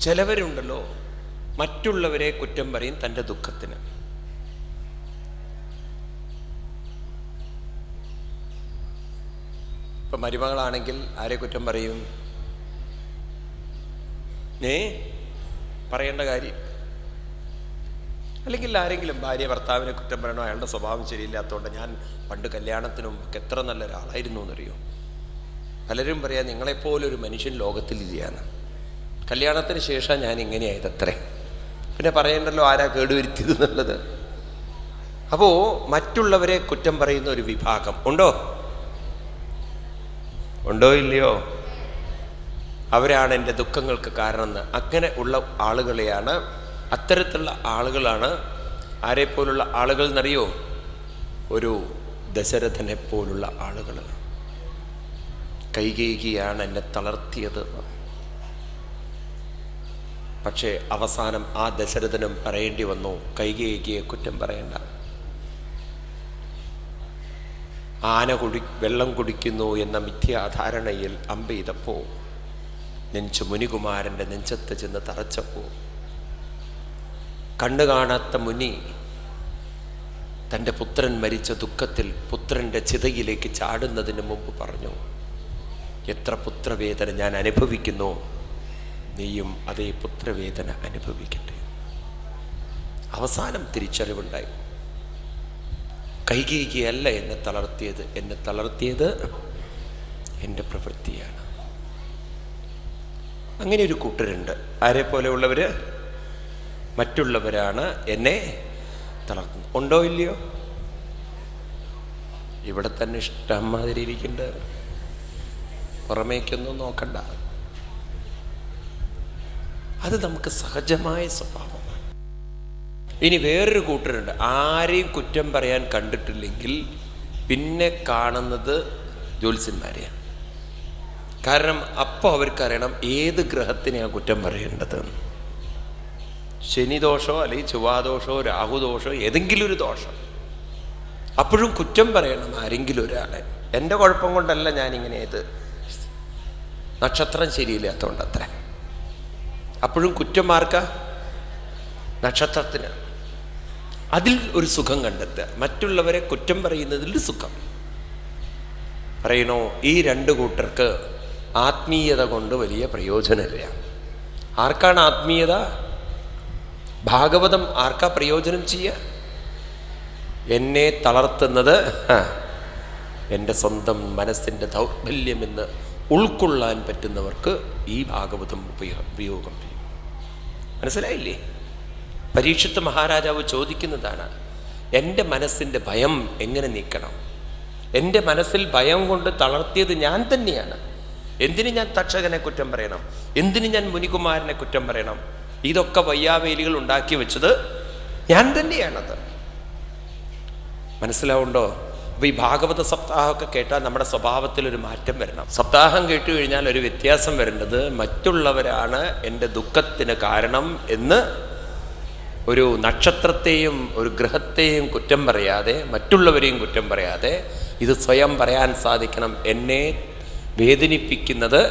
ചിലവരുണ്ടല്ലോ മറ്റുള്ളവരെ കുറ്റം പറയും തൻ്റെ ദുഃഖത്തിന്. ഇപ്പം മരുമകളാണെങ്കിൽ ആരെ കുറ്റം പറയും? പറയേണ്ട കാര്യം. അല്ലെങ്കിൽ ആരെങ്കിലും ഭാര്യ ഭർത്താവിനെ കുറ്റം പറയണോ, അയാളുടെ സ്വഭാവം ശരിയില്ലാത്തതുകൊണ്ട് ഞാൻ പണ്ട് കല്യാണത്തിന് മുമ്പ് എത്ര നല്ല ഒരാളായിരുന്നു എന്നറിയോ. പലരും പറയാം നിങ്ങളെപ്പോലൊരു മനുഷ്യൻ ലോകത്തിലില്ലാന്ന്. കല്യാണത്തിന് ശേഷം ഞാൻ ഇങ്ങനെയായതത്രേ. പിന്നെ പറയണ്ടല്ലോ ആരാ കേടുവരുത്തിയത് എന്നുള്ളത്. അപ്പോൾ മറ്റുള്ളവരെ കുറ്റം പറയുന്ന ഒരു വിഭാഗം ഉണ്ടോ ഇല്ലയോ? അവരാണ് എൻ്റെ ദുഃഖങ്ങൾക്ക് കാരണം. അങ്ങനെ ഉള്ള ആളുകളെയാണ്, അത്തരത്തിലുള്ള ആളുകളാണ് ആരെപ്പോലുള്ള ആളുകൾ എന്നറിയോ? ഒരു ദശരഥനെ പോലുള്ള ആളുകൾ. കൈകേയിയാണ് എന്നെ തളർത്തിയത്. പക്ഷേ അവസാനം ആ ദശരഥനും പറയേണ്ടി വന്നു, കൈകേയിയെ കുറ്റം പറയണ്ട. ആന വെള്ളം കുടിക്കുന്നു എന്ന മിഥ്യാധാരണയിൽ അമ്പെയ്തപ്പോ നെഞ്ചു മുനികുമാരൻ്റെ നെഞ്ചത്ത് ചെന്ന് തറച്ചപ്പോ കണ്ണു കാണാത്ത മുനി തൻ്റെ പുത്രൻ മരിച്ച ദുഃഖത്തിൽ പുത്രൻ്റെ ചിതയിലേക്ക് ചാടുന്നതിന് മുമ്പ് പറഞ്ഞു, എത്ര പുത്രവേദന ഞാൻ അനുഭവിക്കുന്നു, നീയും അതേ പുത്രവേദന അനുഭവിക്കട്ടെ. അവസാനം തിരിച്ചറിവുണ്ടായി, കൈകേയിയല്ല എന്നെ തളർത്തിയത് എൻ്റെ പ്രവൃത്തിയാണ്. അങ്ങനെ ഒരു കൂട്ടരുണ്ട്. ആരെ പോലെയുള്ളവർ? മറ്റുള്ളവരാണ് എന്നെ തളർത്തുന്നത്. ഉണ്ടോ ഇല്ലയോ? ഇവിടെ തന്നെ ഇഷ്ടം മാതിരി ഇരിക്കുന്നുണ്ട്, പുറമേക്കൊന്നും നോക്കണ്ട. അത് നമുക്ക് സഹജമായ സ്വഭാവമാണ്. ഇനി വേറൊരു കൂട്ടരുണ്ട്, ആരെയും കുറ്റം പറയാൻ കണ്ടിട്ടില്ലെങ്കിൽ പിന്നെ കാണുന്നത് ജ്യോത്സ്യന്മാരെയാണ്. കാരണം അപ്പോൾ അവർക്കറിയണം ഏത് ഗ്രഹത്തിനെയാണ് കുറ്റം പറയേണ്ടത്. ശനിദോഷമോ അല്ലെങ്കിൽ ചൊവ്വാദോഷമോ രാഹുദോഷമോ ഏതെങ്കിലും ഒരു ദോഷം, അപ്പോഴും കുറ്റം പറയണം ആരെങ്കിലും ഒരാളെ. എൻ്റെ കുഴപ്പം കൊണ്ടല്ല ഞാനിങ്ങനെ, നക്ഷത്രം ശരിയില്ലാത്തതുകൊണ്ട് അത്ര. അപ്പോഴും കുറ്റം ആർക്കാ? നക്ഷത്രത്തിന്. അതിൽ ഒരു സുഖം കണ്ടെത്തുക, മറ്റുള്ളവരെ കുറ്റം പറയുന്നതിൽ സുഖം. പറയണോ, ഈ രണ്ട് കൂട്ടർക്ക് ആത്മീയത കൊണ്ട് വലിയ പ്രയോജനമില്ല. ആർക്കാണ് ആത്മീയത? ഭാഗവതം ആർക്കാ പ്രയോജനം ചെയ്യുക? എന്നെ തളർത്തുന്നത് എൻ്റെ സ്വന്തം മനസ്സിൻ്റെ ദൗർബല്യമെന്ന് ഉൾക്കൊള്ളാൻ പറ്റുന്നവർക്ക് ഈ ഭാഗവതം ഉപയോഗം ചെയ്യും. മനസ്സിലായില്ലേ? പരീക്ഷിത്ത് മഹാരാജാവ് ചോദിക്കുന്നതാണ്, എൻ്റെ മനസ്സിൻ്റെ ഭയം എങ്ങനെ നീക്കണം? എൻ്റെ മനസ്സിൽ ഭയം കൊണ്ട് തളർത്തിയത് ഞാൻ തന്നെയാണ്. എന്തിന് ഞാൻ തക്ഷകനെ കുറ്റം പറയണം? എന്തിന് ഞാൻ മുനികുമാരനെ കുറ്റം പറയണം? ഇതൊക്കെ വയ്യാവേലികൾ ഉണ്ടാക്കി വെച്ചത് ഞാൻ തന്നെയാണത്. മനസ്സിലാവുണ്ടോ? അപ്പോൾ ഈ ഭാഗവത സപ്താഹമൊക്കെ കേട്ടാൽ നമ്മുടെ സ്വഭാവത്തിൽ ഒരു മാറ്റം വരണം. സപ്താഹം കേട്ടു കഴിഞ്ഞാൽ ഒരു വ്യത്യാസം വരേണ്ടത്, മറ്റുള്ളവരാണ് എൻ്റെ ദുഃഖത്തിന് കാരണം എന്ന് ഒരു നക്ഷത്രത്തെയും ഒരു ഗ്രഹത്തെയും കുറ്റം പറയാതെ, മറ്റുള്ളവരെയും കുറ്റം പറയാതെ ഇത് സ്വയം പറയാൻ സാധിക്കണം. എന്നെ വേദനിപ്പിക്കുന്നത്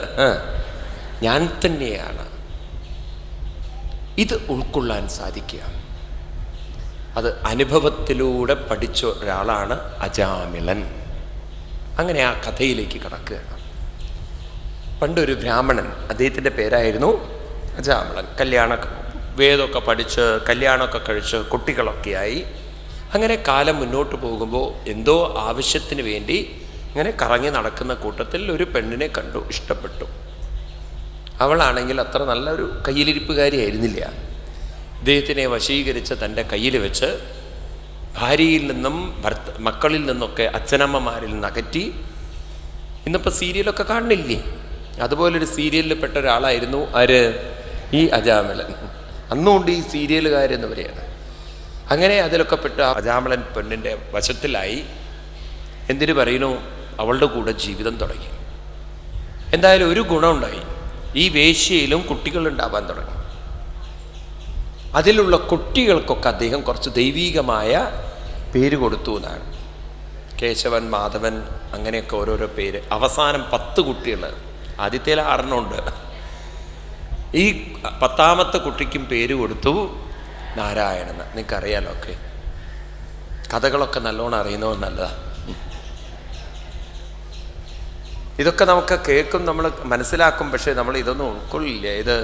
ഞാൻ തന്നെയാണ്. ഇത് ഉൾക്കൊള്ളാൻ സാധിക്കുക. അത് അനുഭവത്തിലൂടെ പഠിച്ച ഒരാളാണ് അജാമിളൻ. അങ്ങനെ ആ കഥയിലേക്ക് കടക്കുകയാണ്. പണ്ടൊരു ബ്രാഹ്മണൻ, അദ്ദേഹത്തിൻ്റെ പേരായിരുന്നു അജാമിളൻ. വേദമൊക്കെ പഠിച്ച് കല്യാണമൊക്കെ കഴിച്ച് കുട്ടികളൊക്കെയായി അങ്ങനെ കാലം മുന്നോട്ട് പോകുമ്പോൾ എന്തോ ആവശ്യത്തിന് വേണ്ടി ഇങ്ങനെ കറങ്ങി നടക്കുന്ന കൂട്ടത്തിൽ ഒരു പെണ്ണിനെ കണ്ടു, ഇഷ്ടപ്പെട്ടു. അവളാണെങ്കിൽ അത്ര നല്ലൊരു കയ്യിലിരിപ്പുകാരിയായിരുന്നില്ല. ഇദ്ദേഹത്തിനെ വശീകരിച്ച് തൻ്റെ കയ്യിൽ വെച്ച് ഭാര്യയിൽ നിന്നും മക്കളിൽ നിന്നൊക്കെ അച്ഛനമ്മമാരിൽ നിന്ന് അകറ്റി. ഇന്നിപ്പോൾ സീരിയലൊക്കെ കാണുന്നില്ലേ? അതുപോലൊരു സീരിയലിൽ പെട്ട ഒരാളായിരുന്നു ആര്? ഈ അജാമിളൻ. അന്നുകൊണ്ട് ഈ സീരിയലുകാരെന്ന് പറയുന്നത്. അങ്ങനെ അതിലൊക്കെ പെട്ട് അജാമിളൻ പെണ്ണിൻ്റെ വശത്തിലായി. എന്തിനു പറയുന്നു? അവളുടെ കൂടെ ജീവിതം തുടങ്ങി. എന്തായാലും ഒരു ഗുണമുണ്ടായി, ഈ വേശ്യയിലും കുട്ടികളുണ്ടാവാൻ തുടങ്ങി. അതിലുള്ള കുട്ടികൾക്കൊക്കെ അദ്ദേഹം കുറച്ച് ദൈവീകമായ പേര് കൊടുത്തു എന്നാണ്. കേശവൻ, മാധവൻ, അങ്ങനെയൊക്കെ ഓരോരോ പേര്. അവസാനം 10 കുട്ടികൾ. ആദ്യത്തേൽ 6 ഉണ്ട്. ഈ 10ാമത്തെ കുട്ടിക്കും പേര് കൊടുത്തു നാരായണൻ. നിങ്ങൾക്കറിയാലോ ഒക്കെ, കഥകളൊക്കെ നല്ലോണം അറിയുന്നത് നല്ലതാണ്. ഇതൊക്കെ നമുക്ക് കേൾക്കും, നമ്മൾ മനസ്സിലാക്കും, പക്ഷേ നമ്മൾ ഇതൊന്നും ഉൾക്കൊള്ളില്ല. ഇത്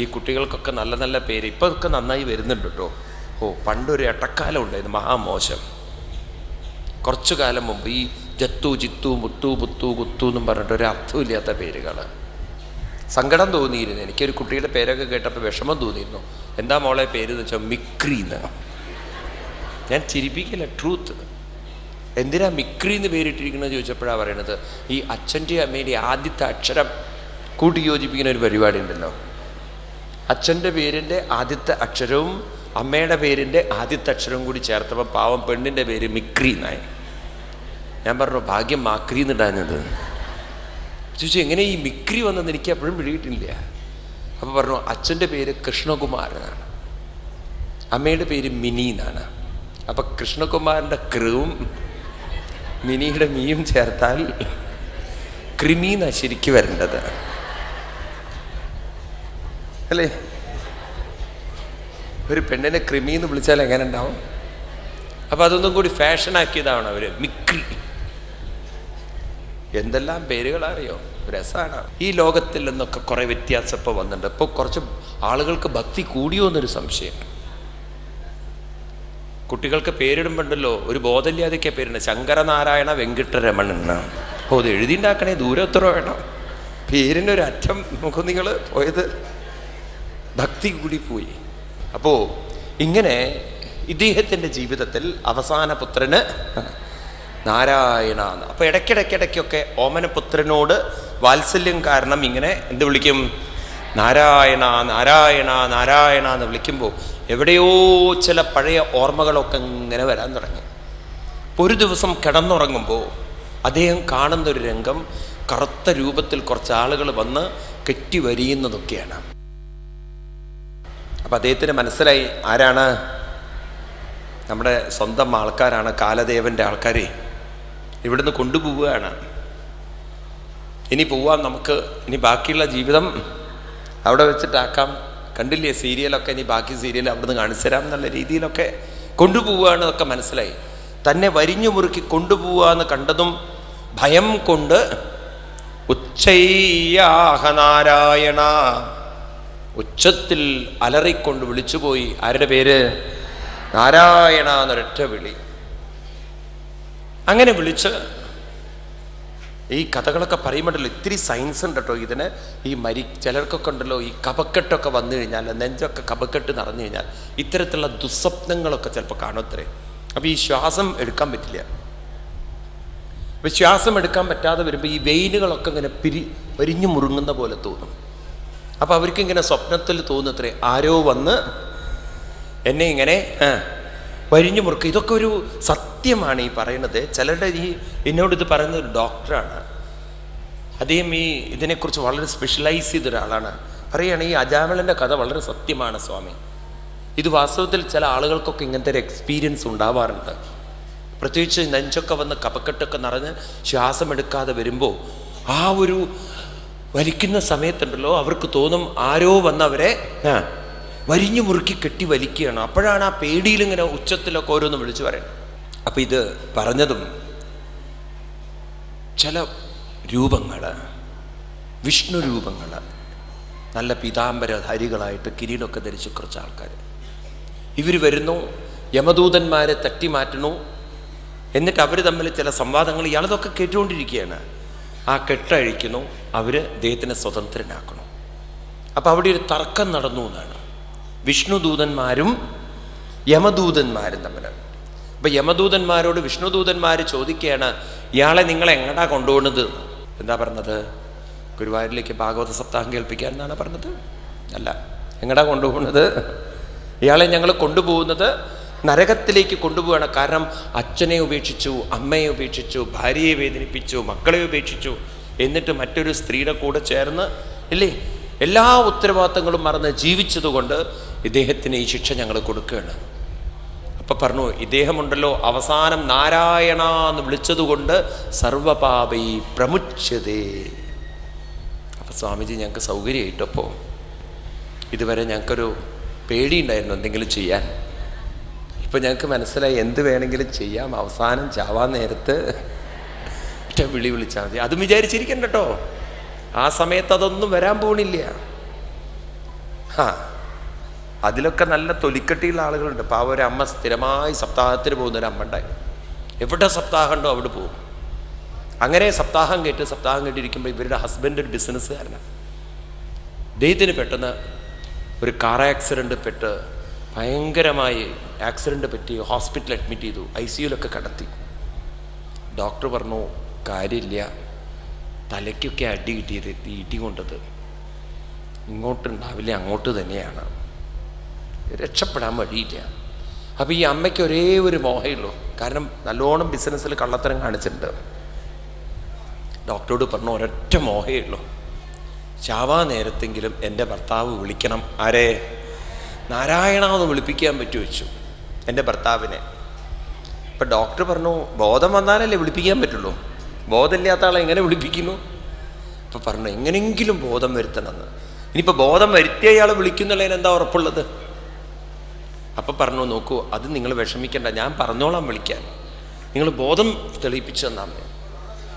ഈ കുട്ടികൾക്കൊക്കെ നല്ല നല്ല പേര് ഇപ്പോൾ ഒക്കെ നന്നായി വരുന്നുണ്ട് കേട്ടോ. പണ്ടൊരു എട്ടക്കാലം ഉണ്ടായിരുന്നു, മഹാമോശം. കുറച്ചു കാലം മുമ്പ് ഈ ജത്തു, ജിത്തു, മുത്തു, പുത്തു, കുത്തു എന്നും പറഞ്ഞിട്ട് ഒരു അർത്ഥമില്ലാത്ത പേരുകൾ. സങ്കടം തോന്നിയിരുന്നു. എനിക്കൊരു കുട്ടിയുടെ പേരൊക്കെ കേട്ടപ്പോൾ വിഷമം തോന്നിയിരുന്നു. എന്താ മോളെ പേര് എന്ന് വെച്ചാൽ മിക്രി എന്ന്. ഞാൻ ചിരിപ്പിക്കില്ല, ട്രൂത്ത്. എന്തിനാ മിക്രി എന്ന് പേരിട്ടിരിക്കുന്നത് ചോദിച്ചപ്പോഴാണ് പറയണത്, ഈ അച്ഛൻ്റെ അമ്മയുടെ ആദ്യത്തെ അക്ഷരം കൂട്ടി യോജിപ്പിക്കുന്ന ഒരു പരിപാടി ഉണ്ടല്ലോ. അച്ഛൻ്റെ പേരിൻ്റെ ആദ്യത്തെ അക്ഷരവും അമ്മയുടെ പേരിൻ്റെ ആദ്യത്തെ അക്ഷരവും കൂടി ചേർത്തപ്പോൾ പാവം പെണ്ണിൻ്റെ പേര് മിക്രി എന്നായി. ഞാൻ പറഞ്ഞു ഭാഗ്യം മാക്രി എന്നിടാഞ്ഞത്. ചോദിച്ചു എങ്ങനെ ഈ മിക്രി വന്നെന്ന് എനിക്ക് എപ്പോഴും പിടിയിട്ടില്ല. അപ്പോൾ പറഞ്ഞു അച്ഛൻ്റെ പേര് കൃഷ്ണകുമാർ എന്നാണ്, അമ്മയുടെ പേര് മിനി എന്നാണ്. അപ്പം കൃഷ്ണകുമാറിൻ്റെ ക്രവും മിനിയുടെ മീയും ചേർത്താൽ ക്രിമീന്നാണ് ശരിക്ക് വരേണ്ടത് അല്ലേ? ഒരു പെണ്ണിനെ ക്രിമീന്ന് വിളിച്ചാൽ എങ്ങനെ ഉണ്ടാവും? അപ്പം അതൊന്നും കൂടി ഫാഷനാക്കിയതാണ് അവർ, മിക്രി. എന്തെല്ലാം പേരുകളറിയോ, രസമാണ്. ഈ ലോകത്തിൽ നിന്നൊക്കെ കുറേ വ്യത്യാസം ഇപ്പോൾ വന്നിട്ടുണ്ട്. ഇപ്പോൾ കുറച്ച് ആളുകൾക്ക് ഭക്തി കൂടിയോ എന്നൊരു സംശയം. കുട്ടികൾക്ക് പേരിടുമ്പോണ്ടല്ലോ ഒരു ബോധമില്ലാതൊക്കെ പേരുണ്ട്. ശങ്കരനാരായണ വെങ്കിട്ടരമണൻ. അത് എഴുതിണ്ടാക്കണേ, ദൂരം എത്ര വേണം? പേരിനൊരു അറ്റം നോക്കും നിങ്ങൾ പോയത്, ഭക്തി കൂടി പോയി. അപ്പോൾ ഇങ്ങനെ ഇദ്ദേഹത്തിൻ്റെ ജീവിതത്തിൽ അവസാന പുത്രന് നാരായണ. അപ്പോൾ ഇടയ്ക്കിടയ്ക്കൊക്കെ ഓമനപുത്രനോട് വാത്സല്യം കാരണം ഇങ്ങനെ എന്ത് വിളിക്കും, നാരായണ നാരായണ നാരായണ എന്ന് വിളിക്കുമ്പോൾ എവിടെയോ ചില പഴയ ഓർമ്മകളൊക്കെ ഇങ്ങനെ വരാൻ തുടങ്ങി. ഒരു ദിവസം കിടന്നുറങ്ങുമ്പോൾ അദ്ദേഹം കാണുന്നൊരു രംഗം, കറുത്ത രൂപത്തിൽ കുറച്ച് ആളുകൾ വന്ന് കെട്ടി വരിയുന്നതൊക്കെയാണ്. അപ്പം അദ്ദേഹത്തിന് മനസ്സിലായി ആരാണ്, നമ്മുടെ സ്വന്തം ആൾക്കാരാണ്, കാലദേവൻ്റെ ആൾക്കാരെ ഇവിടുന്ന് കൊണ്ടുപോവുകയാണ്. ഇനി പോവാം നമുക്ക്, ഇനി ബാക്കിയുള്ള ജീവിതം അവിടെ വെച്ചിട്ടാക്കാം. കണ്ടില്ലേ സീരിയലൊക്കെ, ഇനി ബാക്കി സീരിയൽ അവിടുന്ന് കാണിച്ചു തരാം എന്നുള്ള രീതിയിലൊക്കെ കൊണ്ടുപോവുകയാണെന്നൊക്കെ മനസ്സിലായി. തന്നെ വരിഞ്ഞു മുറുക്കി കൊണ്ടുപോവാന്ന് കണ്ടതും ഭയം കൊണ്ട് ഉച്ചയ്യാഹ നാരായണ, ഉച്ചത്തിൽ അലറിക്കൊണ്ട് വിളിച്ചുപോയി. ആരുടെ പേര്? നാരായണ എന്നൊരൊറ്റ വിളി. അങ്ങനെ വിളിച്ച് ഈ കഥകളൊക്കെ പറയുമ്പോണ്ടല്ലോ ഇത്തിരി സയൻസ് ഉണ്ട് കേട്ടോ ഇതിന്. ഈ ചിലർക്കൊക്കെ ഉണ്ടല്ലോ ഈ കഫക്കെട്ടൊക്കെ വന്നു കഴിഞ്ഞാൽ, നെഞ്ചൊക്കെ കഫക്കെട്ട് നിറഞ്ഞു കഴിഞ്ഞാൽ ഇത്തരത്തിലുള്ള ദുസ്വപ്നങ്ങളൊക്കെ ചിലപ്പോൾ കാണുമത്രേ. അപ്പോൾ ഈ ശ്വാസം എടുക്കാൻ പറ്റില്ല. അപ്പോൾ ശ്വാസം എടുക്കാൻ പറ്റാതെ വരുമ്പോൾ ഈ വെയിനുകളൊക്കെ ഇങ്ങനെ വരിഞ്ഞു മുറുങ്ങുന്ന പോലെ തോന്നും. അപ്പോൾ അവർക്കിങ്ങനെ സ്വപ്നത്തിൽ തോന്നുന്നത്രേ ആരോ വന്ന് എന്നെ ഇങ്ങനെ വരിഞ്ഞു മുറുക്കുക. ഇതൊക്കെ ഒരു സത്യമാണ് ഈ പറയുന്നത്. ചിലരുടെ എന്നോട് ഇത് പറയുന്ന ഒരു ഡോക്ടറാണ്. അദ്ദേഹം ഇതിനെക്കുറിച്ച് വളരെ സ്പെഷ്യലൈസ് ചെയ്ത ഒരാളാണ്. പറയുകയാണ് ഈ അജാമിളൻ്റെ കഥ വളരെ സത്യമാണ് സ്വാമി. ഇത് വാസ്തവത്തിൽ ചില ആളുകൾക്കൊക്കെ ഇങ്ങനത്തെ ഒരു എക്സ്പീരിയൻസ് ഉണ്ടാവാറുണ്ട്. പ്രത്യേകിച്ച് നെഞ്ചൊക്കെ വന്ന് കഫക്കെട്ടൊക്കെ നിറഞ്ഞ് ശ്വാസം എടുക്കാതെ വരുമ്പോൾ ആ ഒരു വലിക്കുന്ന സമയത്തുണ്ടല്ലോ അവർക്ക് തോന്നും ആരോ വന്നവരെ വരിഞ്ഞു മുറുക്കി കെട്ടി വലിക്കുകയാണ്. അപ്പോഴാണ് ആ പേടിയിലിങ്ങനെ ഉച്ചത്തിലൊക്കെ ഓരോന്ന് വിളിച്ചു പറയുന്നത്. അപ്പം ഇത് പറഞ്ഞതും ചില രൂപങ്ങൾ, വിഷ്ണു രൂപങ്ങൾ, നല്ല പീതാംബരധാരികളായിട്ട് കിരീടമൊക്കെ ധരിച്ച് കുറച്ച് ആൾക്കാർ ഇവർ വരുന്നു, യമദൂതന്മാരെ തട്ടി മാറ്റണു. എന്നിട്ട് അവർ തമ്മിൽ ചില സംവാദങ്ങൾ ഇയാളതൊക്കെ കേട്ടുകൊണ്ടിരിക്കുകയാണ്. ആ കെട്ടഴിക്കുന്നു, അവർ അദ്ദേഹത്തിനെ സ്വതന്ത്രനാക്കണം. അപ്പം അവിടെ ഒരു തർക്കം നടന്നു എന്നാണ്, വിഷ്ണുദൂതന്മാരും യമദൂതന്മാരും തമ്മിൽ. അപ്പം യമദൂതന്മാരോട് വിഷ്ണുദൂതന്മാർ ചോദിക്കുകയാണ്, ഇയാളെ നിങ്ങൾ എങ്ങടാ കൊണ്ടുപോകുന്നത്? എന്താ പറഞ്ഞത്? ഗുരുവായൂരിലേക്ക് ഭാഗവത സപ്താഹം കേൾപ്പിക്കാൻ എന്നാണ് പറഞ്ഞത്? അല്ല, എങ്ങടാ കൊണ്ടുപോകുന്നത്? ഇയാളെ ഞങ്ങൾ കൊണ്ടുപോകുന്നത് നരകത്തിലേക്ക് കൊണ്ടുപോവുകയാണ്. കാരണം അച്ഛനെ ഉപേക്ഷിച്ചു, അമ്മയെ ഉപേക്ഷിച്ചു, ഭാര്യയെ വേദനിപ്പിച്ചു, മക്കളെ ഉപേക്ഷിച്ചു, എന്നിട്ട് മറ്റൊരു സ്ത്രീയുടെ കൂടെ ചേർന്ന് ഇല്ലേ എല്ലാ ഉത്തരവാദിത്തങ്ങളും മറന്ന് ജീവിച്ചതുകൊണ്ട് ഇദ്ദേഹത്തിന് ഈ ശിക്ഷ ഞങ്ങൾ കൊടുക്കുകയാണ്. അപ്പം പറഞ്ഞു, ഇദ്ദേഹമുണ്ടല്ലോ അവസാനം നാരായണ എന്ന് വിളിച്ചതുകൊണ്ട് സർവപാപൈ പ്രമുച്യതേ. അപ്പം സ്വാമിജി ഞങ്ങൾക്ക് സൗകര്യമായിട്ടപ്പോൾ ഇതുവരെ ഞങ്ങൾക്കൊരു പേടിയുണ്ടായിരുന്നു എന്തെങ്കിലും ചെയ്യാൻ. ഇപ്പം ഞങ്ങൾക്ക് മനസ്സിലായി എന്ത് വേണമെങ്കിലും ചെയ്യാം, അവസാനം ചാവാൻ നേരത്ത് ഒറ്റ വിളി വിളിച്ചാൽ മതി. അതും വിചാരിച്ചിരിക്കണ്ട കേട്ടോ, ആ സമയത്ത് അതൊന്നും വരാൻ പോണില്ല. അതിലൊക്കെ നല്ല തൊലിക്കട്ടിയുള്ള ആളുകളുണ്ട്. പാവ ഒരു അമ്മ സ്ഥിരമായി സപ്താഹത്തിന് പോകുന്നൊരു അമ്മ ഉണ്ടായി. എവിടെ സപ്താഹം ഉണ്ടോ അവിടെ പോകും. അങ്ങനെ സപ്താഹം കേട്ടിരിക്കുമ്പോൾ ഇവരുടെ ഹസ്ബൻഡ് ഒരു ബിസിനസ്സുകാരനാണ്. ഇദ്ദേഹത്തിന് പെട്ടെന്ന് ഒരു കാർ ആക്സിഡൻറ്റ് പെട്ട് ഭയങ്കരമായി ആക്സിഡൻറ്റ് പറ്റി ഹോസ്പിറ്റലിൽ അഡ്മിറ്റ് ചെയ്തു, ICUലൊക്കെ കടത്തി. ഡോക്ടർ പറഞ്ഞു കാര്യമില്ല, തലയ്ക്കൊക്കെ അടി കിട്ടിയത്, ഇടി കൊണ്ടത് ഇങ്ങോട്ടുണ്ടാവില്ല, അങ്ങോട്ട് തന്നെയാണ്, രക്ഷപ്പെടാൻ വഴിയില്ല. അപ്പോൾ ഈ അമ്മയ്ക്ക് ഒരേ ഒരു മോഹമുള്ളൂ, കാരണം നല്ലോണം ബിസിനസ്സിൽ കള്ളത്തരം കാണിച്ചിട്ടുണ്ട്. ഡോക്ടറോട് പറഞ്ഞു ഒരൊറ്റ മോഹമേ ഉള്ളൂ, ചാവാ നേരത്തെങ്കിലും എൻ്റെ ഭർത്താവ് വിളിക്കണം. ആരെ? നാരായണ എന്ന് വിളിപ്പിക്കാൻ പറ്റുമോ വെച്ചു എൻ്റെ ഭർത്താവിനെ. ഇപ്പം ഡോക്ടർ പറഞ്ഞു ബോധം വന്നാലല്ലേ വിളിപ്പിക്കാൻ പറ്റുള്ളൂ, ബോധമില്ലാത്ത ആളെ എങ്ങനെ വിളിപ്പിക്കുന്നു? അപ്പം പറഞ്ഞു എങ്ങനെയെങ്കിലും ബോധം വരുത്തണമെന്ന്. ഇനിയിപ്പോൾ ബോധം വരുത്തിയ അയാളെ വിളിക്കുന്നുള്ളതിന് എന്താ ഉറപ്പുള്ളത്? അപ്പം പറഞ്ഞു നോക്കൂ, അത് നിങ്ങൾ വിഷമിക്കണ്ട, ഞാൻ പറഞ്ഞോളാം വിളിക്കാൻ, നിങ്ങൾ ബോധം തെളിയിപ്പിച്ചു തന്നാൽ മതി.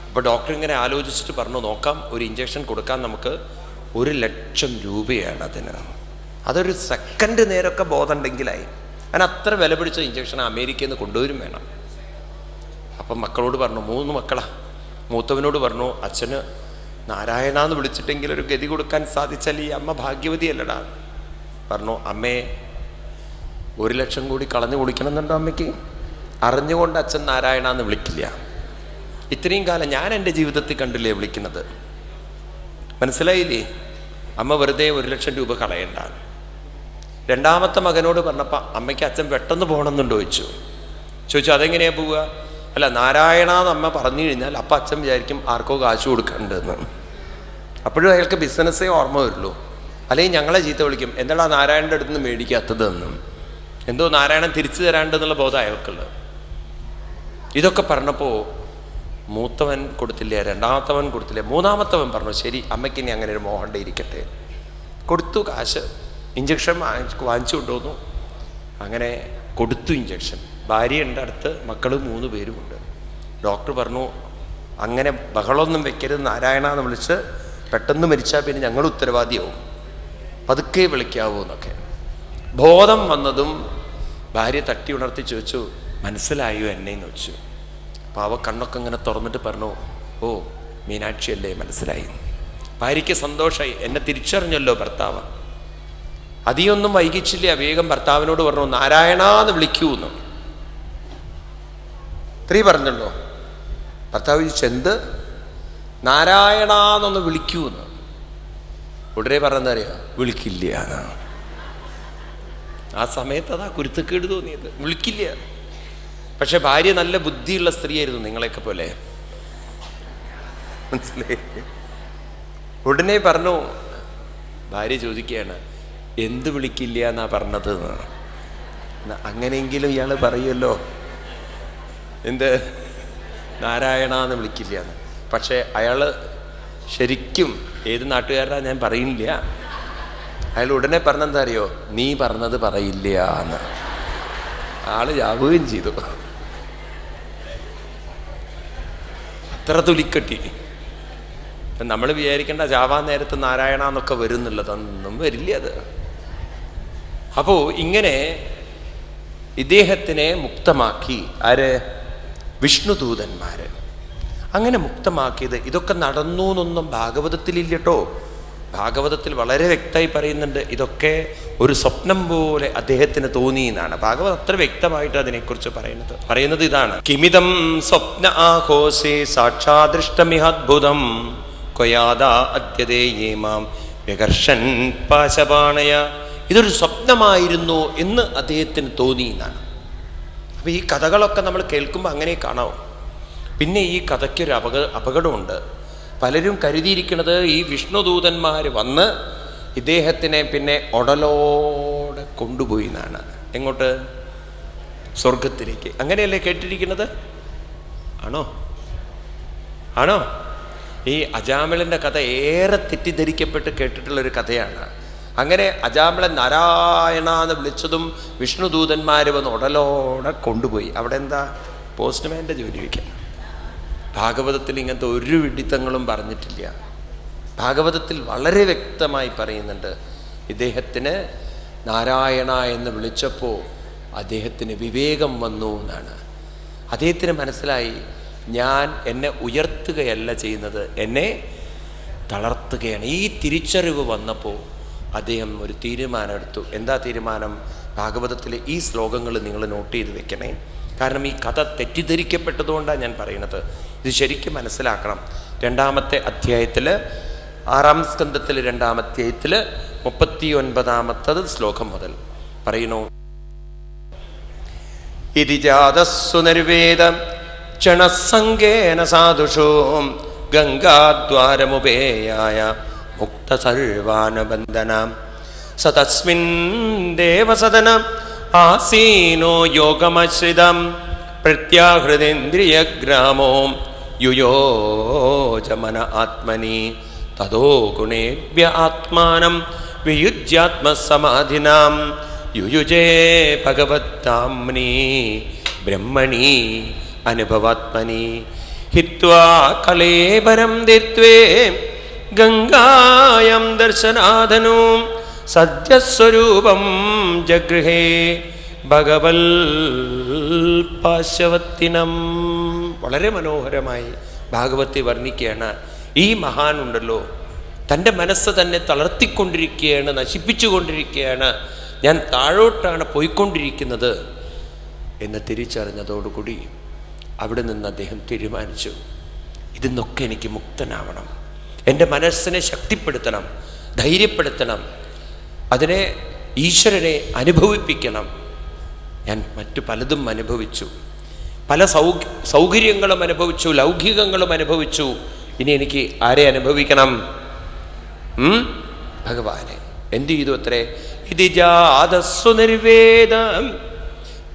അപ്പോൾ ഡോക്ടർ ഇങ്ങനെ ആലോചിച്ചിട്ട് പറഞ്ഞു നോക്കാം, ഒരു ഇഞ്ചക്ഷൻ കൊടുക്കാൻ നമുക്ക് 1,00,000 രൂപയാണ് അതിന്. അതൊരു സെക്കൻഡ് നേരമൊക്കെ ബോധം ഉണ്ടെങ്കിലായി. അതിന് അത്ര വില പിടിച്ച ഇഞ്ചക്ഷൻ അമേരിക്കയിൽ നിന്ന് കൊണ്ടുവരും വേണം. അപ്പം മക്കളോട് പറഞ്ഞു, 3 മക്കളാണ്. മൂത്തവനോട് പറഞ്ഞു അച്ഛന് നാരായണ എന്ന് വിളിച്ചിട്ടെങ്കിൽ ഒരു ഗതി കൊടുക്കാൻ സാധിച്ചാൽ ഈ അമ്മ ഭാഗ്യവതിയല്ലടാ. പറഞ്ഞു അമ്മേ 1,00,000 കൂടി കളഞ്ഞു കുടിക്കണമെന്നുണ്ടോ അമ്മയ്ക്ക്? അറിഞ്ഞുകൊണ്ട് അച്ഛൻ നാരായണ എന്ന് വിളിക്കില്ല. ഇത്രയും കാലം ഞാൻ എൻ്റെ ജീവിതത്തിൽ കണ്ടില്ലേ വിളിക്കുന്നത്, മനസ്സിലായില്ലേ? അമ്മ വെറുതെ 1,00,000 രൂപ കളയണ്ട. രണ്ടാമത്തെ മകനോട് പറഞ്ഞപ്പോൾ അമ്മയ്ക്ക് അച്ഛൻ പെട്ടെന്ന് പോകണമെന്നുണ്ടോ ചോദിച്ചു. അതെങ്ങനെയാണ് പോവുക? അല്ല, നാരായണ എന്ന് അമ്മ പറഞ്ഞു കഴിഞ്ഞാൽ അപ്പം അച്ഛൻ വിചാരിക്കും ആർക്കോ കാശ് കൊടുക്കണ്ടെന്ന്. അപ്പോഴും അയാൾക്ക് ബിസിനസ്സേ ഓർമ്മ വരുള്ളൂ. അല്ലെങ്കിൽ ഞങ്ങളെ ചീത്ത വിളിക്കും, എന്താടാ നാരായണൻ്റെ അടുത്ത് നിന്ന് മേടിക്കാത്തതെന്നും, എന്തോ നാരായണൻ തിരിച്ചു തരാണ്ടെന്നുള്ള ബോധം അയാൾക്കുള്ളത്. ഇതൊക്കെ പറഞ്ഞപ്പോൾ മൂത്തവൻ കൊടുത്തില്ല, രണ്ടാമത്തവൻ കൊടുത്തില്ല, മൂന്നാമത്തവൻ പറഞ്ഞു ശരി അമ്മയ്ക്ക് ഇനി അങ്ങനെ ഒരു മോഹണ്ട ഇരിക്കട്ടെ. കൊടുത്തു കാശ്, ഇഞ്ചക്ഷൻ വാങ്ങിച്ചു കൊണ്ടുവന്നു. അങ്ങനെ കൊടുത്തു ഇഞ്ചക്ഷൻ. ഭാര്യയുണ്ട് അടുത്ത്, മക്കൾ 3 പേരുമുണ്ട്. ഡോക്ടർ പറഞ്ഞു അങ്ങനെ ബഹളമൊന്നും വെക്കരുത്, നാരായണ എന്ന് വിളിച്ച് പെട്ടെന്ന് മരിച്ചാൽ പിന്നെ ഞങ്ങൾ ഉത്തരവാദിയാവും, പതുക്കെ വിളിക്കാവൂ എന്നൊക്കെ. ബോധം വന്നതും ഭാര്യ തട്ടി ഉണർത്തി ചോദിച്ചു മനസ്സിലായോ എന്നെന്ന് വെച്ചു. അപ്പോൾ അവ കണ്ണൊക്കെ ഇങ്ങനെ തുറന്നിട്ട് പറഞ്ഞു ഓ മീനാക്ഷി അല്ലേ, മനസ്സിലായി. ഭാര്യയ്ക്ക് സന്തോഷമായി, എന്നെ തിരിച്ചറിഞ്ഞല്ലോ ഭർത്താവ്. അധികമൊന്നും വൈകിച്ചില്ല, വേഗം ഭർത്താവിനോട് പറഞ്ഞു നാരായണ എന്ന് വിളിക്കൂന്ന്. സ്ത്രീ പറഞ്ഞല്ലോ. ഭർത്താവ് ചോദിച്ചെന്ത്? നാരായണ എന്നൊന്ന് വിളിക്കൂന്ന്. ഉടനെ പറഞ്ഞെന്താ അറിയാ, വിളിക്കില്ല. ആ സമയത്ത് അതാ കുരുത്തക്കേട് തോന്നിയത്, വിളിക്കില്ല. പക്ഷെ ഭാര്യ നല്ല ബുദ്ധിയുള്ള സ്ത്രീയായിരുന്നു, നിങ്ങളെയൊക്കെ പോലെ, മനസ്സിലായി. ഉടനെ പറഞ്ഞു, ഭാര്യ ചോദിക്കുകയാണ് എന്ത് വിളിക്കില്ല എന്നാ പറഞ്ഞത്? അങ്ങനെയെങ്കിലും ഇയാൾ പറയുമല്ലോ, എന്ത് നാരായണ എന്ന് വിളിക്കില്ല എന്ന്. പക്ഷെ അയാൾ ശരിക്കും ഏത് നാട്ടുകാരനാ ഞാൻ പറയുന്നില്ല, അയാൾ ഉടനെ പറഞ്ഞെന്താ അറിയോ, നീ പറഞ്ഞത് പറയില്ല എന്ന്. ആള് ചാവുകയും ചെയ്തു. അത്ര തുലിക്കട്ടി. നമ്മൾ വിചാരിക്കേണ്ട ചാവാൻ നേരത്ത് നാരായണ എന്നൊക്കെ വരുന്നുള്ളതൊന്നും വരില്ല അത്. അപ്പോൾ ഇങ്ങനെ ഇദ്ദേഹത്തിനെ മുക്തമാക്കി ആര്? വിഷ്ണുദൂതന്മാര്. അങ്ങനെ മുക്തമാക്കിയത്. ഇതൊക്കെ നടന്നു എന്നൊന്നും ഭാഗവതത്തിലില്ല കേട്ടോ. ഭാഗവതത്തിൽ വളരെ വ്യക്തമായി പറയുന്നുണ്ട്, ഇതൊക്കെ ഒരു സ്വപ്നം പോലെ അദ്ദേഹത്തിന് തോന്നി എന്നാണ്. ഭാഗവതം അത്ര വ്യക്തമായിട്ട് അതിനെക്കുറിച്ച് പറയുന്നത് ഇതാണ്, കിമിതം സ്വപ്ന ആഘോഷേ സാക്ഷാദൃഷ്ടമിഹദ്ഭുതം കൊയാദാ അദ്യതേയേമാം വികർഷൻ പാശപാണയ. ഇതൊരു സ്വപ്നമായിരുന്നു എന്ന് അദ്ദേഹത്തിന് തോന്നി എന്നാണ്. അപ്പോൾ ഈ കഥകളൊക്കെ നമ്മൾ കേൾക്കുമ്പോൾ അങ്ങനെ കാണാം. പിന്നെ ഈ കഥയ്ക്കൊരു അപകടമുണ്ട്. പലരും കരുതിയിരിക്കുന്നത് ഈ വിഷ്ണുദൂതന്മാർ വന്ന് ഇദ്ദേഹത്തിനെ പിന്നെ ഉടലോടെ കൊണ്ടുപോയി എന്നാണ്. എങ്ങോട്ട്? സ്വർഗത്തിലേക്ക്. അങ്ങനെയല്ലേ കേട്ടിരിക്കുന്നത്? ആണോ? ഈ അജാമിളൻ്റെ കഥ ഏറെ തെറ്റിദ്ധരിക്കപ്പെട്ട് കേട്ടിട്ടുള്ളൊരു കഥയാണ്. അങ്ങനെ അജാമിളൻ നാരായണ എന്ന് വിളിച്ചതും വിഷ്ണുദൂതന്മാർ വന്ന് ഉടലോടെ കൊണ്ടുപോയി. അവിടെ എന്താ പോസ്റ്റ്മാൻ്റെ ജോലി വയ്ക്കാൻ. ഭാഗവതത്തിൽ ഇങ്ങനത്തെ ഒരു വിഡിത്തങ്ങളും പറഞ്ഞിട്ടില്ല. ഭാഗവതത്തിൽ വളരെ വ്യക്തമായി പറയുന്നുണ്ട്, ഇദ്ദേഹത്തിന് നാരായണ എന്ന് വിളിച്ചപ്പോൾ അദ്ദേഹത്തിന് വിവേകം വന്നു എന്നാണ്. അദ്ദേഹത്തിന് മനസ്സിലായി, ഞാൻ എന്നെ ഉയർത്തുകയല്ല ചെയ്യുന്നത്, എന്നെ തളർത്തുകയാണ്. ഈ തിരിച്ചറിവ് വന്നപ്പോൾ അദ്ദേഹം ഒരു തീരുമാനമെടുത്തു. എന്താ തീരുമാനം? ഭാഗവതത്തിലെ ഈ ശ്ലോകങ്ങൾ നിങ്ങൾ നോട്ട് ചെയ്ത് വെക്കണേ. കാരണം ഈ കഥ തെറ്റിദ്ധരിക്കപ്പെട്ടതുകൊണ്ടാണ് ഞാൻ പറയുന്നത്. ഇത് ശരിക്കും മനസ്സിലാക്കണം. 2-ാമത്തെ അധ്യായത്തിൽ 6-ാം സ്കന്ധത്തിൽ 2-ാം അധ്യായത്തിൽ 39-ാമത്തെ ശ്ലോകം മുതൽ പറയുന്നു. ഇതി ജാതസ്സു നിർവേദം ക്ഷണസംഗേന സാധുഷോ ഗംഗാദ്വാരമുപേയായ മുക്ത സർവാനുബന്ധനം സ തസ്മിൻ ദേവസദനം ആസീനോ യോഗമശ്രിതം പ്രത്യാഹൃതേന്ദ്രിയഗ്രാമോ യുയോജമന ആത്മനി തതോ ഗുണേഭ്യ ആത്മാനം വിയുജ്യാത്മസമാധിനാം യുയുജേ ഭഗവത്താംനി ബ്രഹ്മണി അനുഭവാത്മനി ഹിത്വാ കളേബരം ദിത്വേ ഗംഗായം ദർശനാധനു സദ്യസ്വരൂപം ജഗൃഹേ ഭഗവൽ പാശവത്തിനം. വളരെ മനോഹരമായി ഭാഗവതി വർണ്ണിക്കുകയാണ്. ഈ മഹാനുണ്ടല്ലോ, തൻ്റെ മനസ്സ് തന്നെ തളർത്തിക്കൊണ്ടിരിക്കുകയാണ്, നശിപ്പിച്ചുകൊണ്ടിരിക്കുകയാണ്, ഞാൻ താഴോട്ടാണ് പോയിക്കൊണ്ടിരിക്കുന്നത് എന്ന് തിരിച്ചറിഞ്ഞതോടുകൂടി അവിടെ നിന്ന് അദ്ദേഹം തീരുമാനിച്ചു, ഇതിന്നൊക്കെ എനിക്ക് മുക്തനാവണം, എൻ്റെ മനസ്സിനെ ശക്തിപ്പെടുത്തണം, ധൈര്യപ്പെടുത്തണം, അതിനെ ഈശ്വരനെ അനുഭവിപ്പിക്കണം. ഞാൻ മറ്റു പലതും അനുഭവിച്ചു, പല സൗകര്യങ്ങളും അനുഭവിച്ചു, ലൗകികങ്ങളും അനുഭവിച്ചു. ഇനി എനിക്ക് ആരെ അനുഭവിക്കണം? ഭഗവാനെ. എന്തു ചെയ്തു അത്രേ? ഇതി ജാതസ്സു നിർവേദം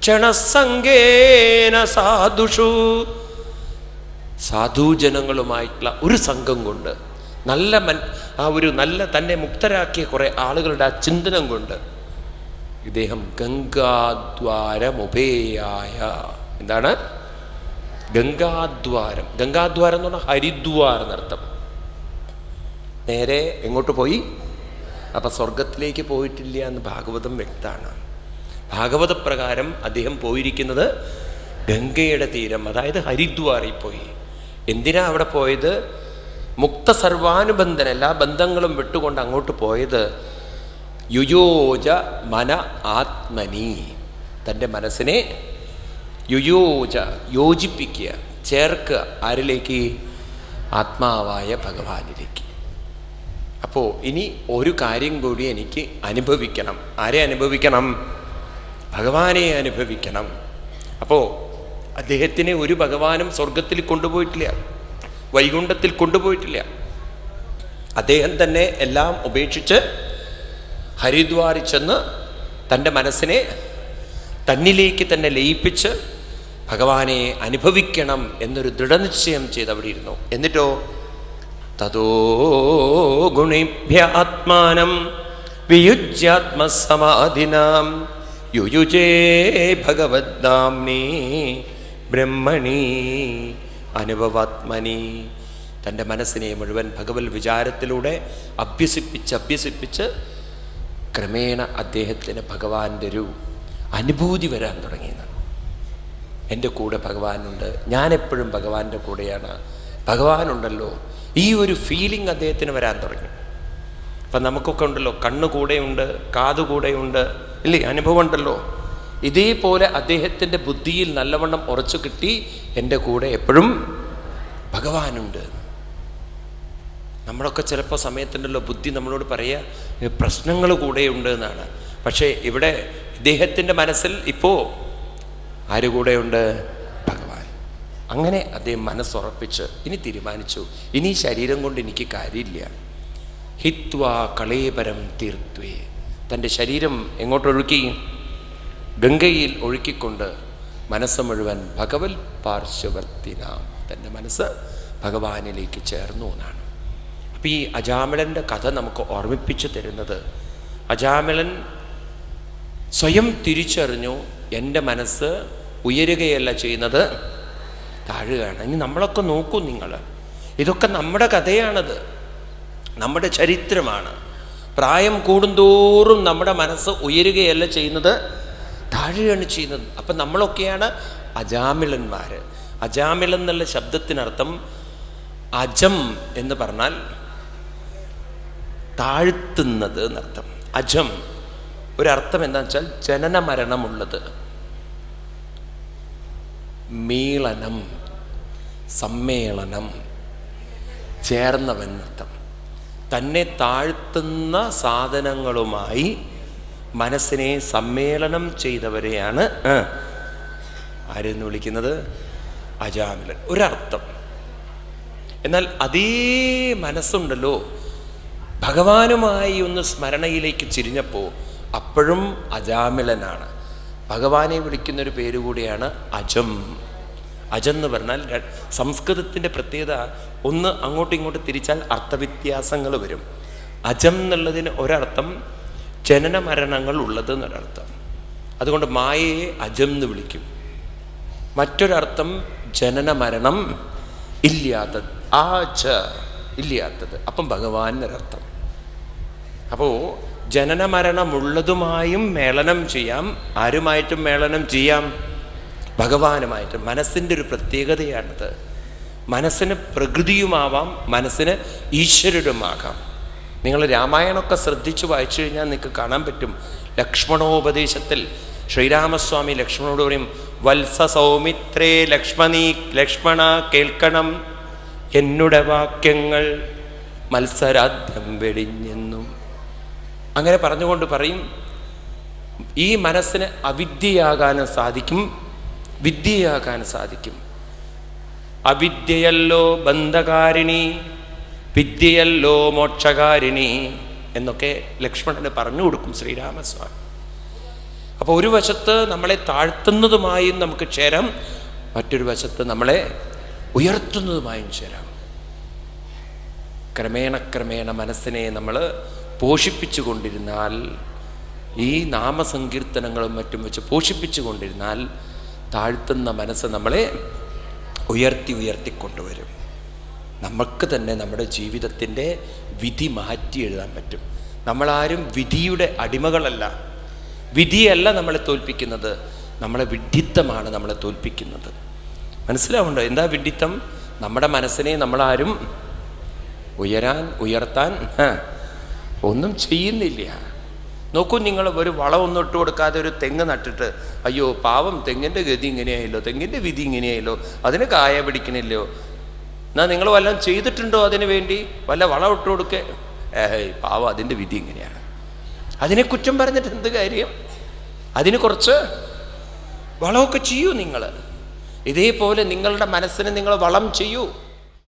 ക്ഷണസംഗേന സാധുഷു. സാധുജനങ്ങളുമായിട്ടുള്ള ഒരു സംഘം കൊണ്ട്, നല്ല തന്നെ മുക്തരാക്കിയ കുറെ ആളുകളുടെ ആ ചിന്തനം കൊണ്ട് ഇദ്ദേഹം ഗംഗാദ്വാരമുപേയായ. എന്താണ് ഗംഗാദ്വാരം? ഗംഗാദ്വാരം എന്ന് പറഞ്ഞാൽ ഹരിദ്വാർ എന്നർത്ഥം. നേരെ എങ്ങോട്ട് പോയി? അപ്പൊ സ്വർഗത്തിലേക്ക് പോയിട്ടില്ല എന്ന് ഭാഗവതം വ്യക്തമാണ്. ഭാഗവത പ്രകാരം അദ്ദേഹം പോയിരിക്കുന്നത് ഗംഗയുടെ തീരം, അതായത് ഹരിദ്വാറിൽ പോയി. എന്തിനാ അവിടെ പോയത്? മുക്ത സർവാനുബന്ധന, എല്ലാ ബന്ധങ്ങളും വിട്ടുകൊണ്ട് അങ്ങോട്ട് പോയത് യുയോജ മന ആത്മനി, തൻ്റെ മനസ്സിനെ യുയോജ, യോജിപ്പിക്കുക, ചേർക്കുക. ആരിലേക്ക്? ആത്മാവായ ഭഗവാനിലേക്ക്. അപ്പോൾ ഇനി ഒരു കാര്യം കൂടി എനിക്ക് അനുഭവിക്കണം. ആരെ അനുഭവിക്കണം? ഭഗവാനെ അനുഭവിക്കണം. അപ്പോൾ അദ്ദേഹത്തിനെ ഒരു ഭഗവാനും സ്വർഗത്തിൽ കൊണ്ടുപോയിട്ടില്ല, വൈകുണ്ഠത്തിൽ കൊണ്ടുപോയിട്ടില്ല. അദ്ദേഹം തന്നെ എല്ലാം ഉപേക്ഷിച്ച് ഹരിദ്വാറിൽ ചെന്ന് തൻ്റെ മനസ്സിനെ തന്നിലേക്ക് തന്നെ ലയിപ്പിച്ച് ഭഗവാനെ അനുഭവിക്കണം എന്നൊരു ദൃഢനിശ്ചയം ചെയ്ത് അവിടെ ഇരുന്നു. എന്നിട്ടോ തതോ ഗുണേഭ്യ ആത്മാനം വിയുജ്യാത്മസമാധിനാം യുയുജേ ഭഗവദ്ധാംനി ബ്രഹ്മണി അനുഭവാത്മനി. തൻ്റെ മനസ്സിനെ മുഴുവൻ ഭഗവത് വിചാരത്തിലൂടെ അഭ്യസിപ്പിച്ച് ക്രമേണ അദ്ദേഹത്തിന് ഭഗവാന്റെ ഒരു അനുഭൂതി വരാൻ തുടങ്ങിയത്. എൻ്റെ കൂടെ ഭഗവാനുണ്ട്, ഞാനെപ്പോഴും ഭഗവാന്റെ കൂടെയാണ്, ഭഗവാനുണ്ടല്ലോ, ഈ ഒരു ഫീലിംഗ് അദ്ദേഹത്തിന് വരാൻ തുടങ്ങി. അപ്പം നമുക്കൊക്കെ ഉണ്ടല്ലോ, കണ്ണ് കൂടെയുണ്ട്, കാത് കൂടെയുണ്ട്, ഇല്ലേ? അനുഭവം ഉണ്ടല്ലോ. ഇതേപോലെ അദ്ദേഹത്തിൻ്റെ ബുദ്ധിയിൽ നല്ലവണ്ണം ഉറച്ചു കിട്ടി, എൻ്റെ കൂടെ എപ്പോഴും ഭഗവാനുണ്ട്. നമ്മളൊക്കെ ചിലപ്പോൾ സമയത്തുണ്ടല്ലോ ബുദ്ധി നമ്മളോട് പറയുക പ്രശ്നങ്ങൾ കൂടെയുണ്ട് എന്നാണ്. പക്ഷേ ഇവിടെ ഇദ്ദേഹത്തിൻ്റെ മനസ്സിൽ ഇപ്പോൾ ആര് കൂടെയുണ്ട്? ഭഗവാൻ. അങ്ങനെ അദ്ദേഹം മനസ്സുറപ്പിച്ച് ഇനി തീരുമാനിച്ചു, ഇനി ശരീരം കൊണ്ട് എനിക്ക് കാര്യമില്ല. ഹിത്വാ കളേബരം തീർത്വേ, തൻ്റെ ശരീരം എങ്ങോട്ടൊഴുക്കി? ഗംഗയിൽ ഒഴുക്കിക്കൊണ്ട് മനസ്സ് മുഴുവൻ ഭഗവത് പാർശ്വവർത്തിനാം, തൻ്റെ മനസ്സ് ഭഗവാനിലേക്ക് ചേർന്നു എന്നാണ്. അപ്പം ഈ അജാമിളൻ്റെ കഥ നമുക്ക് ഓർമ്മിപ്പിച്ചു തരുന്നത് അജാമിളൻ സ്വയം തിരിച്ചറിഞ്ഞു, എൻ്റെ മനസ്സ് ഉയരുകയല്ല ചെയ്യുന്നത്, താഴുകയാണ്. ഇനി നമ്മളൊക്കെ നോക്കൂ, നിങ്ങൾ ഇതൊക്കെ നമ്മുടെ കഥയാണത്, നമ്മുടെ ചരിത്രമാണ്. പ്രായം കൂടുന്തോറും നമ്മുടെ മനസ്സ് ഉയരുകയല്ല ചെയ്യുന്നത്, താഴുകയാണ് ചെയ്യുന്നത്. അപ്പം നമ്മളൊക്കെയാണ് അജാമിളന്മാർ. അജാമിളൻ എന്നുള്ള ശബ്ദത്തിനർത്ഥം അജം എന്ന് പറഞ്ഞാൽ താഴ്ത്തുന്നത് എന്നർത്ഥം. അജം ഒരർത്ഥം എന്താണെന്ന് വെച്ചാൽ ജനന മരണമുള്ളത്, മീളനം, സമ്മേളനം, ചേർന്നവൻ എന്നർത്ഥം. തന്നെ താഴ്ത്തുന്ന സാധനങ്ങളുമായി മനസ്സിനെ സമ്മേളനം ചെയ്തവരെയാണ് ആരെന്ന് വിളിക്കുന്നത്? അജാമിളൻ. ഒരർത്ഥം. എന്നാൽ അതേ മനസ്സുണ്ടല്ലോ ഭഗവാനുമായി ഒന്ന് സ്മരണയിലേക്ക് ചിരിഞ്ഞപ്പോൾ അപ്പോഴും അജാമിളനാണ്. ഭഗവാനെ വിളിക്കുന്നൊരു പേര് കൂടിയാണ് അജം. അജം എന്ന് പറഞ്ഞാൽ സംസ്കൃതത്തിൻ്റെ പ്രത്യേകത, ഒന്ന് അങ്ങോട്ടും ഇങ്ങോട്ടും തിരിച്ചാൽ അർത്ഥവ്യത്യാസങ്ങൾ വരും. അജം എന്നുള്ളതിന് ഒരർത്ഥം ജനന മരണങ്ങൾ ഉള്ളത് എന്നൊരർത്ഥം. അതുകൊണ്ട് മായയെ അജം എന്ന് വിളിക്കും. മറ്റൊരർത്ഥം ജനന മരണം ഇല്ലാത്തത്, ഇല്ലാത്തത്. അപ്പം ഭഗവാൻ എന്നൊരർത്ഥം. അപ്പോൾ ജനന മരണമുള്ളതുമായും മേളനം ചെയ്യാം. ആരുമായിട്ടും മേളനം ചെയ്യാം? ഭഗവാനുമായിട്ട്. മനസ്സിൻ്റെ ഒരു പ്രത്യേകതയാണിത്. മനസ്സിന് പ്രകൃതിയുമാവാം, മനസ്സിന് ഈശ്വരനുമാകാം. നിങ്ങൾ രാമായണമൊക്കെ ശ്രദ്ധിച്ചു വായിച്ചു കഴിഞ്ഞാൽ നിങ്ങൾക്ക് കാണാൻ പറ്റും. ലക്ഷ്മണോപദേശത്തിൽ ശ്രീരാമസ്വാമി ലക്ഷ്മണനോട് പറയും, വത്സ സൗമിത്രേ ലക്ഷ്മണ കേൾക്കണം എന്നുടെ വാക്യങ്ങൾ മത്സരാദ്യം വെടിഞ്ഞെന്നും. അങ്ങനെ പറഞ്ഞുകൊണ്ട് പറയും, ഈ മനസ്സിന് അവിദ്യയാകാനും സാധിക്കും, വിദ്യയാകാൻ സാധിക്കും. അവിദ്യയല്ലോ ബന്ധകാരിണി, വിദ്യയല്ലോ മോക്ഷകാരിണി എന്നൊക്കെ ലക്ഷ്മണന് പറഞ്ഞു കൊടുക്കും ശ്രീരാമസ്വാമി. അപ്പോൾ ഒരു വശത്ത് നമ്മളെ താഴ്ത്തുന്നതുമായും നമുക്ക് ചേരാം, മറ്റൊരു വശത്ത് നമ്മളെ ഉയർത്തുന്നതുമായും ചേരാം. ക്രമേണ മനസ്സിനെ നമ്മൾ പോഷിപ്പിച്ചു കൊണ്ടിരുന്നാൽ, ഈ നാമസങ്കീർത്തനങ്ങളും മറ്റും വെച്ച് പോഷിപ്പിച്ചു കൊണ്ടിരുന്നാൽ താഴ്ത്തുന്ന മനസ്സ് നമ്മളെ ഉയർത്തിക്കൊണ്ടുവരും. നമുക്ക് തന്നെ നമ്മുടെ ജീവിതത്തിൻ്റെ വിധി മാറ്റി എഴുതാൻ പറ്റും. നമ്മളാരും വിധിയുടെ അടിമകളല്ല. വിധിയല്ല നമ്മളെ തോൽപ്പിക്കുന്നത്, നമ്മളെ വിഡ്ഢിത്തമാണ് നമ്മളെ തോൽപ്പിക്കുന്നത്. മനസ്സിലാവുണ്ടോ എന്താ വിഡ്ഢിത്തം? നമ്മുടെ മനസ്സിനെ നമ്മളാരും ഉയർത്താൻ ഒന്നും ചെയ്യുന്നില്ല. നോക്കൂ, നിങ്ങൾ ഒരു വളമൊന്നും ഇട്ട് കൊടുക്കാതെ ഒരു തെങ്ങ് നട്ടിട്ട്, അയ്യോ പാവം തെങ്ങിൻ്റെ ഗതി ഇങ്ങനെയായല്ലോ, തെങ്ങിൻ്റെ വിധി ഇങ്ങനെയായല്ലോ, അതിന് കായ പിടിക്കണില്ലോ, എന്നാൽ നിങ്ങൾ വല്ലതും ചെയ്തിട്ടുണ്ടോ അതിനു വേണ്ടി? വല്ല വളം ഇട്ട് കൊടുക്കേ? പാവം അതിൻ്റെ വിധി ഇങ്ങനെയാണ്. അതിനെ കുറ്റം പറഞ്ഞിട്ട് എന്ത് കാര്യം? അതിന് കുറച്ച് വളമൊക്കെ ചെയ്യൂ നിങ്ങൾ. ഇതേപോലെ നിങ്ങളുടെ മനസ്സിന് നിങ്ങൾ വളം ചെയ്യൂ.